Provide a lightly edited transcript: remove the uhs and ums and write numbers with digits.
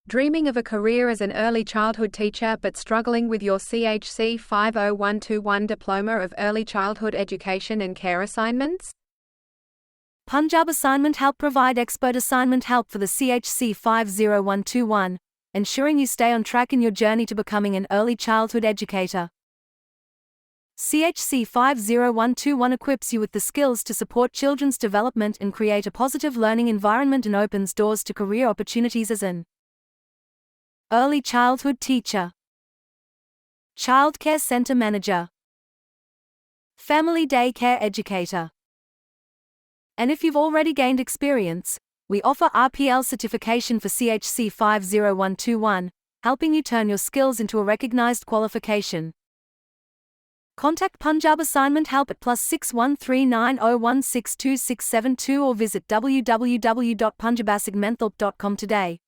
Dreaming of a career as an early childhood teacher but struggling with your CHC50121 Diploma of Early Childhood Education and Care assignments? Punjab Assignment Help provide expert assignment help for the CHC50121, ensuring you stay on track in your journey to becoming an early childhood educator. CHC50121 equips you with the skills to support children's development and create a positive learning environment and opens doors to career opportunities as an early childhood teacher, childcare center manager, family daycare educator. And if you've already gained experience, we offer RPL certification for CHC50121, helping you turn your skills into a recognized qualification. Contact Punjab Assignment Help at +61 3901 62672 or visit www.punjabassigmenthelp.com today.